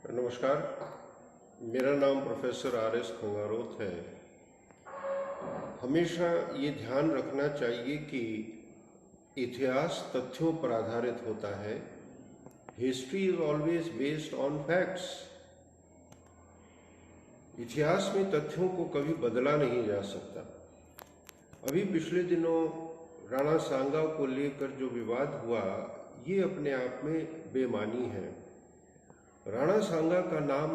नमस्कार, मेरा नाम प्रोफेसर आर.एस. खंगारोत है। हमेशा ये ध्यान रखना चाहिए कि इतिहास तथ्यों पर आधारित होता है। History is always based on facts. इतिहास में तथ्यों को कभी बदला नहीं जा सकता। अभी पिछले दिनों राणा सांगा को लेकर जो विवाद हुआ, ये अपने आप में बेमानी है। राणा सांगा का नाम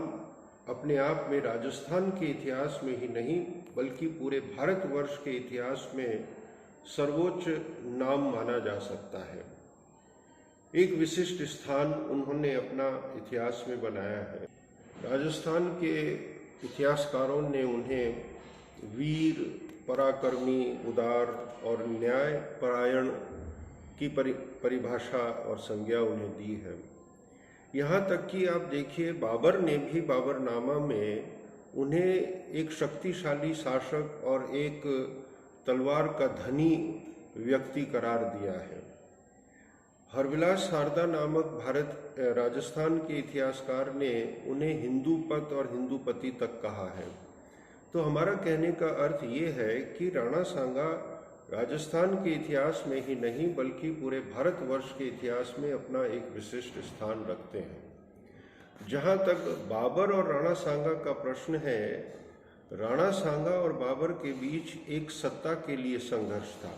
अपने आप में राजस्थान के इतिहास में ही नहीं बल्कि पूरे भारतवर्ष के इतिहास में सर्वोच्च नाम माना जा सकता है। एक विशिष्ट स्थान उन्होंने अपना इतिहास में बनाया है। राजस्थान के इतिहासकारों ने उन्हें वीर, पराक्रमी, उदार और न्यायपरायण की परिभाषा और संज्ञा उन्हें दी है। यहाँ तक कि आप देखिए, बाबर ने भी बाबरनामा में उन्हें एक शक्तिशाली शासक और एक तलवार का धनी व्यक्ति करार दिया है। हरविलास शारदा नामक राजस्थान के इतिहासकार ने उन्हें हिंदूपत और हिंदूपति तक कहा है। तो हमारा कहने का अर्थ ये है कि राणा सांगा राजस्थान के इतिहास में ही नहीं बल्कि पूरे भारतवर्ष के इतिहास में अपना एक विशिष्ट स्थान रखते हैं। जहाँ तक बाबर और राणा सांगा का प्रश्न है, राणा सांगा और बाबर के बीच एक सत्ता के लिए संघर्ष था।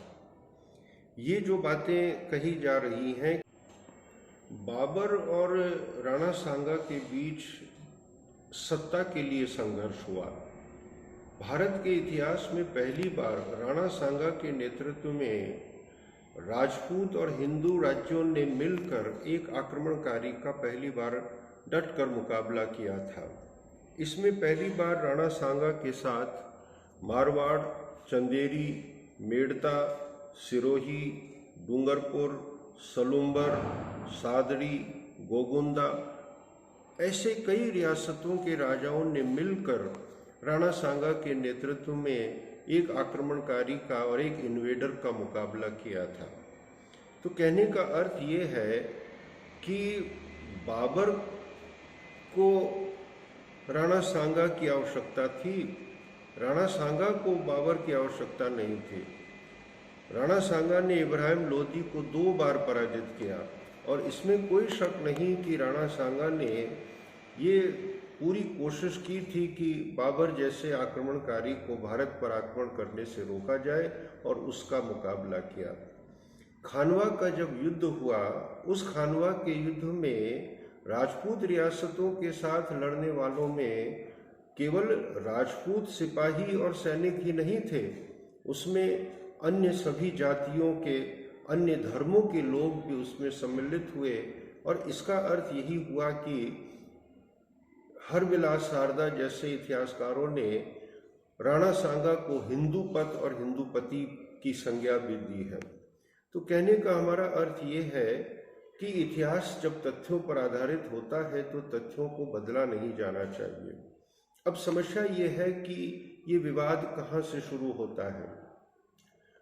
ये जो बातें कही जा रही हैं, बाबर और राणा सांगा के बीच सत्ता के लिए संघर्ष हुआ। भारत के इतिहास में पहली बार राणा सांगा के नेतृत्व में राजपूत और हिंदू राज्यों ने मिलकर एक आक्रमणकारी का पहली बार डटकर मुकाबला किया था। इसमें पहली बार राणा सांगा के साथ मारवाड़, चंदेरी, मेड़ता, सिरोही, डूंगरपुर, सलूम्बर, सादरी, गोगुंदा ऐसे कई रियासतों के राजाओं ने मिलकर राणा सांगा के नेतृत्व में एक आक्रमणकारी का और एक इन्वेडर का मुकाबला किया था। तो कहने का अर्थ ये है कि बाबर को राणा सांगा की आवश्यकता थी, राणा सांगा को बाबर की आवश्यकता नहीं थी। राणा सांगा ने इब्राहिम लोदी को 2 बार पराजित किया और इसमें कोई शक नहीं कि राणा सांगा ने ये पूरी कोशिश की थी कि बाबर जैसे आक्रमणकारी को भारत पर आक्रमण करने से रोका जाए और उसका मुकाबला किया। खानवा का जब युद्ध हुआ, उस खानवा के युद्ध में राजपूत रियासतों के साथ लड़ने वालों में केवल राजपूत सिपाही और सैनिक ही नहीं थे, उसमें अन्य सभी जातियों के, अन्य धर्मों के लोग भी उसमें सम्मिलित हुए। और इसका अर्थ यही हुआ कि हरविलास शारदा जैसे इतिहासकारों ने राणा सांगा को हिंदूपत और हिंदूपति की संज्ञा भी दी है। तो कहने का हमारा अर्थ ये है कि इतिहास जब तथ्यों पर आधारित होता है तो तथ्यों को बदला नहीं जाना चाहिए। अब समस्या ये है कि ये विवाद कहाँ से शुरू होता है।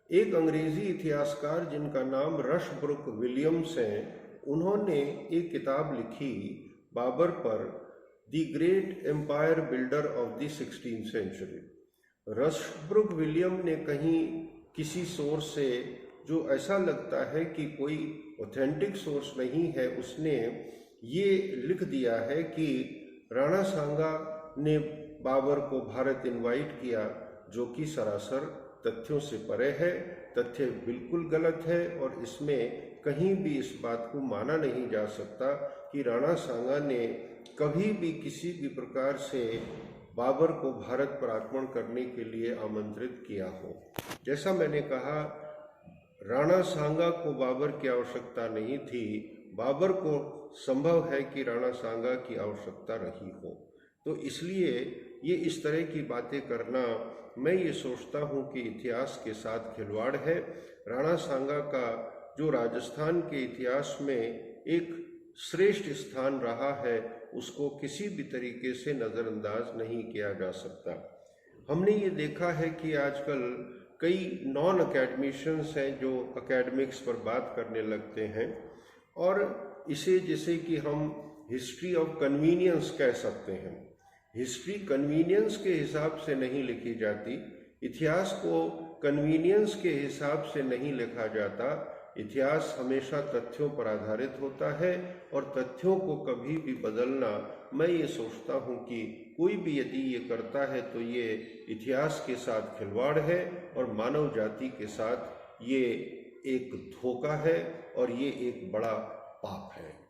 एक अंग्रेजी इतिहासकार जिनका नाम रशब्रुक विलियम्स है, उन्होंने एक किताब लिखी बाबर पर, the great empire builder of the 16th century. Rushbrook William ने कहीं किसी सोर्स से, जो ऐसा लगता है कि कोई ऑथेंटिक सोर्स नहीं है, उसने ये लिख दिया है कि राणा सांगा ने बाबर को भारत इनवाइट किया, जो कि सरासर तथ्यों से परे है। तथ्य बिल्कुल गलत है और इसमें कहीं भी इस बात को माना नहीं जा सकता कि राणा सांगा ने कभी भी किसी भी प्रकार से बाबर को भारत पर आक्रमण करने के लिए आमंत्रित किया हो। जैसा मैंने कहा, राणा सांगा को बाबर की आवश्यकता नहीं थी, बाबर को संभव है कि राणा सांगा की आवश्यकता रही हो। तो इसलिए ये इस तरह की बातें करना, मैं ये सोचता हूँ कि इतिहास के साथ खिलवाड़ है। राणा सांगा का जो राजस्थान के इतिहास में एक श्रेष्ठ स्थान रहा है, उसको किसी भी तरीके से नज़रअंदाज नहीं किया जा सकता। हमने ये देखा है कि आजकल कई नॉन अकेडमिशियंस हैं जो एकेडमिक्स पर बात करने लगते हैं और इसे जैसे कि हम हिस्ट्री ऑफ कन्वीनियंस कह सकते हैं। हिस्ट्री कन्वीनियंस के हिसाब से नहीं लिखी जाती, इतिहास को कन्वीनियंस के हिसाब से नहीं लिखा जाता। इतिहास हमेशा तथ्यों पर आधारित होता है और तथ्यों को कभी भी बदलना, मैं ये सोचता हूँ कि कोई भी यदि ये करता है तो ये इतिहास के साथ खिलवाड़ है और मानव जाति के साथ ये एक धोखा है और ये एक बड़ा पाप है।